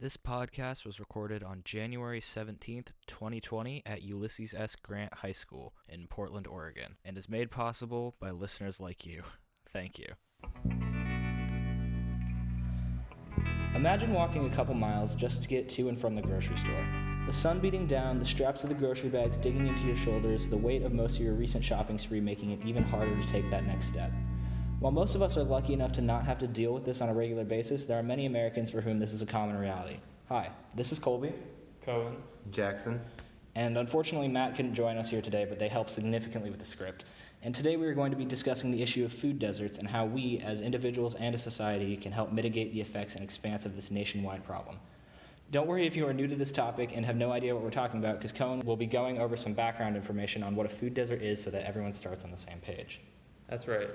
This podcast was recorded on January 17th, 2020 at Ulysses S. Grant High School in Portland, Oregon, and is made possible by listeners like you. Thank you. Imagine walking a couple miles just to get to and from the grocery store. The sun beating down, the straps of the grocery bags digging into your shoulders, the weight of most of your recent shopping spree making it even harder to take that next step. While most of us are lucky enough to not have to deal with this on a regular basis, there are many Americans for whom this is a common reality. Hi, this is Colby, Coen, Jackson, and unfortunately Matt couldn't join us here today, but they helped significantly with the script. And today we are going to be discussing the issue of food deserts and how we, as individuals and a society, can help mitigate the effects and expanse of this nationwide problem. Don't worry if you are new to this topic and have no idea what we're talking about, because Coen will be going over some background information on what a food desert is so that everyone starts on the same page. That's right.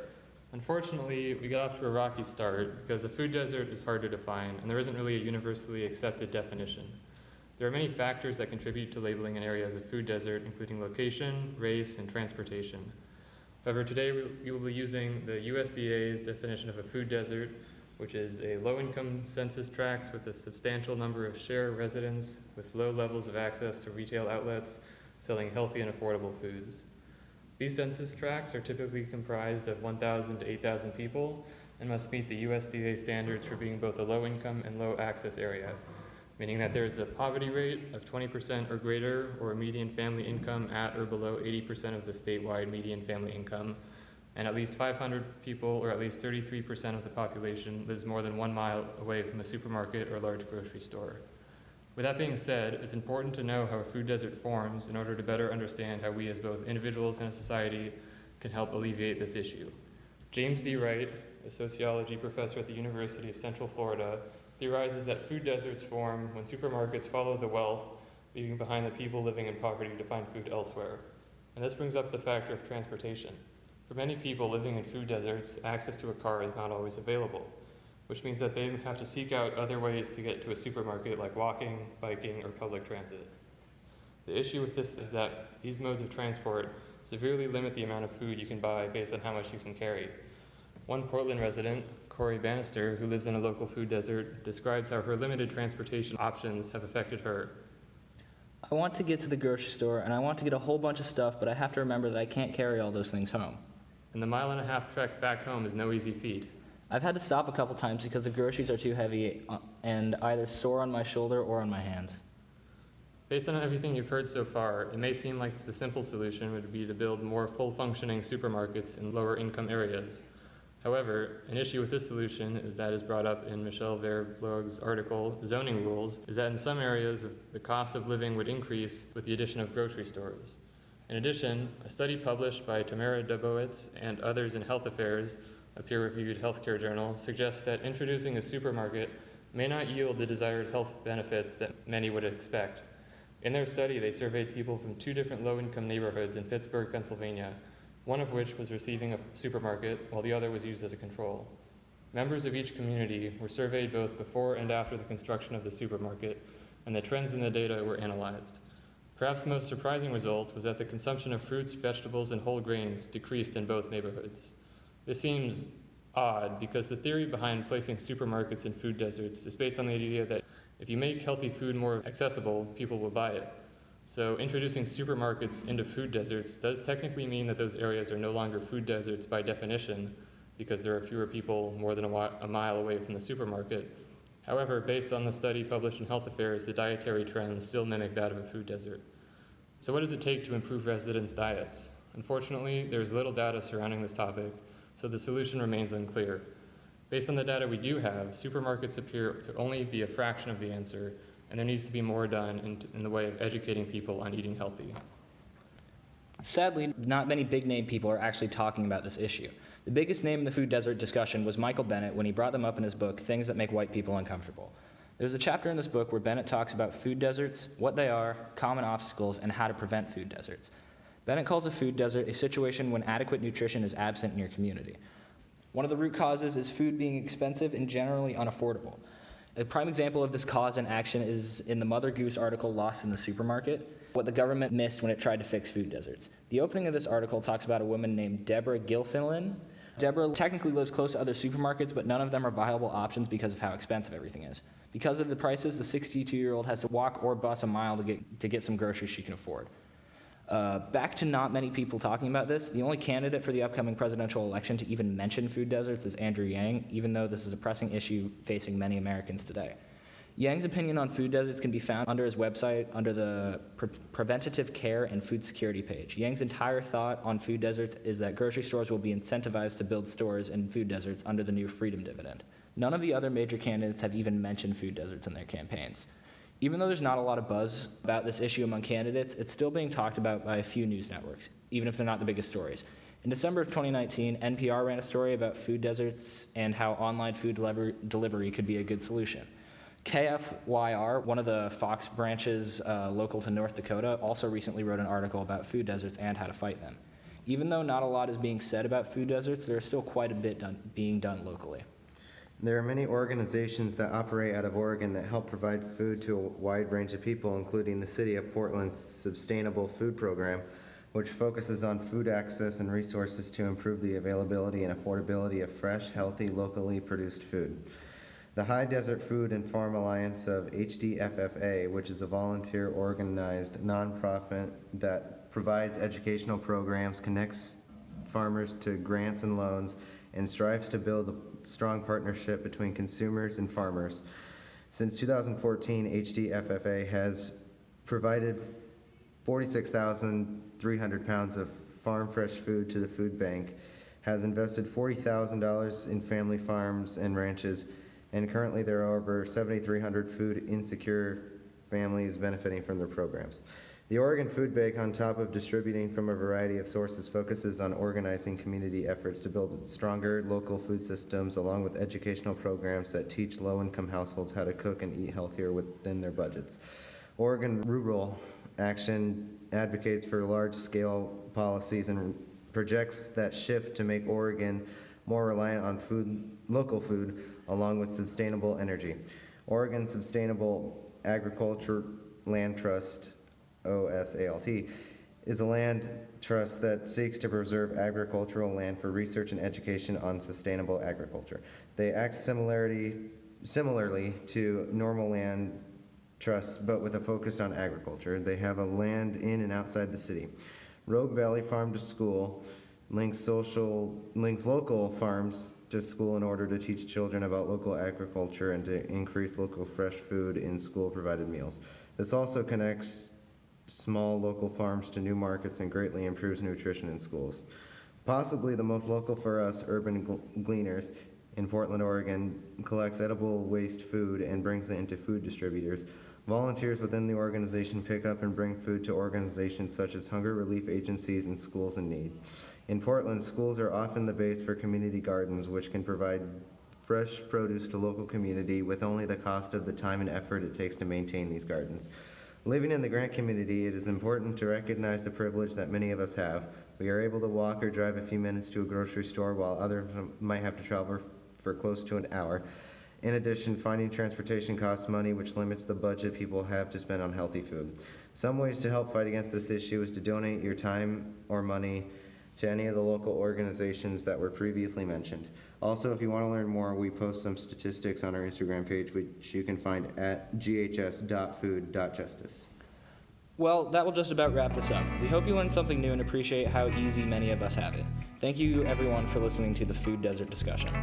Unfortunately, we got off to a rocky start because a food desert is hard to define, and there isn't really a universally accepted definition. There are many factors that contribute to labeling an area as a food desert, including location, race, and transportation. However, today we will be using the USDA's definition of a food desert, which is a low-income census tracts with a substantial number of share residents with low levels of access to retail outlets selling healthy and affordable foods. These census tracts are typically comprised of 1,000 to 8,000 people and must meet the USDA standards for being both a low-income and low-access area, meaning that there is a poverty rate of 20% or greater, or a median family income at or below 80% of the statewide median family income, and at least 500 people, or at least 33% of the population, lives more than 1 mile away from a supermarket or large grocery store. With that being said, it's important to know how a food desert forms in order to better understand how we as both individuals and a society can help alleviate this issue. James D. Wright, a sociology professor at the University of Central Florida, theorizes that food deserts form when supermarkets follow the wealth, leaving behind the people living in poverty to find food elsewhere. And this brings up the factor of transportation. For many people living in food deserts, access to a car is not always available, which means that they have to seek out other ways to get to a supermarket like walking, biking, or public transit. The issue with this is that these modes of transport severely limit the amount of food you can buy based on how much you can carry. One Portland resident, Corey Bannister, who lives in a local food desert, describes how her limited transportation options have affected her. I want to get to the grocery store and I want to get a whole bunch of stuff, but I have to remember that I can't carry all those things home. And the 1.5 mile trek back home is no easy feat. I've had to stop a couple times because the groceries are too heavy and either sore on my shoulder or on my hands. Based on everything you've heard so far, it may seem like the simple solution would be to build more full-functioning supermarkets in lower-income areas. However, an issue with this solution is that is brought up in Michelle Verblog's article, Zoning Rules, is that in some areas the cost of living would increase with the addition of grocery stores. In addition, a study published by Tamara Dubowitz and others in Health Affairs, a peer-reviewed healthcare journal, suggests that introducing a supermarket may not yield the desired health benefits that many would expect. In their study, they surveyed people from 2 different low-income neighborhoods in Pittsburgh, Pennsylvania, one of which was receiving a supermarket while the other was used as a control. Members of each community were surveyed both before and after the construction of the supermarket, and the trends in the data were analyzed. Perhaps the most surprising result was that the consumption of fruits, vegetables, and whole grains decreased in both neighborhoods. This seems odd because the theory behind placing supermarkets in food deserts is based on the idea that if you make healthy food more accessible, people will buy it. So introducing supermarkets into food deserts does technically mean that those areas are no longer food deserts by definition because there are fewer people more than a mile away from the supermarket. However, based on the study published in Health Affairs, the dietary trends still mimic that of a food desert. So what does it take to improve residents' diets? Unfortunately, there is little data surrounding this topic, so the solution remains unclear. Based on the data we do have, supermarkets appear to only be a fraction of the answer, and there needs to be more done in the way of educating people on eating healthy. Sadly, not many big-name people are actually talking about this issue. The biggest name in the food desert discussion was Michael Bennett when he brought them up in his book, Things That Make White People Uncomfortable. There's a chapter in this book where Bennett talks about food deserts, what they are, common obstacles, and how to prevent food deserts. Bennett calls a food desert a situation when adequate nutrition is absent in your community. One of the root causes is food being expensive and generally unaffordable. A prime example of this cause and action is in the Mother Goose article, Lost in the Supermarket, what the government missed when it tried to fix food deserts. The opening of this article talks about a woman named Deborah Gilfillan. Deborah technically lives close to other supermarkets, but none of them are viable options because of how expensive everything is. Because of the prices, the 62-year-old has to walk or bus a mile to get some groceries she can afford. Back to not many people talking about this, the only candidate for the upcoming presidential election to even mention food deserts is Andrew Yang, even though this is a pressing issue facing many Americans today. Yang's opinion on food deserts can be found under his website under the Preventative Care and Food Security page. Yang's entire thought on food deserts is that grocery stores will be incentivized to build stores in food deserts under the new freedom dividend. None of the other major candidates have even mentioned food deserts in their campaigns. Even though there's not a lot of buzz about this issue among candidates, it's still being talked about by a few news networks, even if they're not the biggest stories. In December of 2019, NPR ran a story about food deserts and how online food delivery could be a good solution. KFYR, one of the Fox branches local to North Dakota, also recently wrote an article about food deserts and how to fight them. Even though not a lot is being said about food deserts, there is still quite a bit being done locally. There are many organizations that operate out of Oregon that help provide food to a wide range of people, including the City of Portland's Sustainable Food Program, which focuses on food access and resources to improve the availability and affordability of fresh, healthy, locally produced food. The High Desert Food and Farm Alliance of HDFFA, which is a volunteer organized nonprofit that provides educational programs, connects farmers to grants and loans, and strives to build a strong partnership between consumers and farmers. Since 2014, HDFFA has provided 46,300 pounds of farm fresh food to the food bank, has invested $40,000 in family farms and ranches, and currently there are over 7,300 food insecure families benefiting from their programs. The Oregon Food Bank, on top of distributing from a variety of sources, focuses on organizing community efforts to build stronger local food systems, along with educational programs that teach low-income households how to cook and eat healthier within their budgets. Oregon Rural Action advocates for large-scale policies and projects that shift to make Oregon more reliant on local food, along with sustainable energy. Oregon Sustainable Agriculture Land Trust, OSALT, is a land trust that seeks to preserve agricultural land for research and education on sustainable agriculture. They act similarly to normal land trusts, but with a focus on agriculture. They have a land in and outside the city. Rogue Valley Farm to School links local farms to school in order to teach children about local agriculture and to increase local fresh food in school-provided meals. This also connects small local farms to new markets and greatly improves nutrition in schools. Possibly the most local for us, Urban Gleaners in Portland, Oregon, collects edible waste food and brings it into food distributors. Volunteers within the organization pick up and bring food to organizations such as hunger relief agencies and schools in need. In Portland, schools are often the base for community gardens, which can provide fresh produce to local community with only the cost of the time and effort it takes to maintain these gardens. Living in the Grant community, it is important to recognize the privilege that many of us have. We are able to walk or drive a few minutes to a grocery store while others might have to travel for close to an hour. In addition, finding transportation costs money, which limits the budget people have to spend on healthy food. Some ways to help fight against this issue is to donate your time or money to any of the local organizations that were previously mentioned. Also, if you want to learn more, we post some statistics on our Instagram page, which you can find at ghs.food.justice. Well, that will just about wrap this up. We hope you learned something new and appreciate how easy many of us have it. Thank you, everyone, for listening to the Food Desert Discussion.